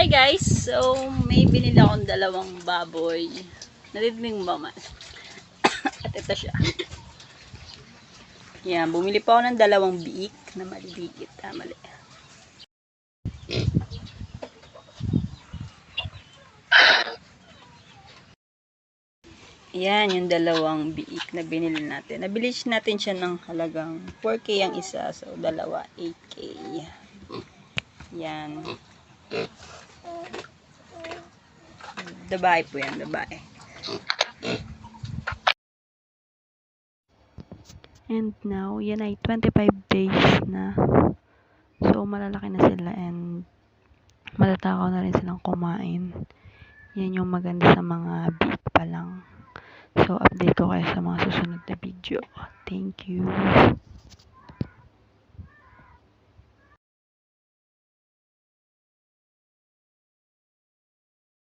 Hi guys! So, may binili akong dalawang baboy. Narinig mo ba man? At ito siya. Yan, bumili pa ako ng dalawang biik na maliliit. Mali. Yan, yung dalawang biik na binili natin. Nabili natin siya ng halagang 4K ang isa. So, dalawa, 8K. Yan. Babae po yan, babae. And now, yan ay 25 days na. So, malalaki na sila and matatakaw na rin silang kumain. Yan yung maganda sa mga biik pa lang. So, update ko kayo sa mga susunod na video. Thank you.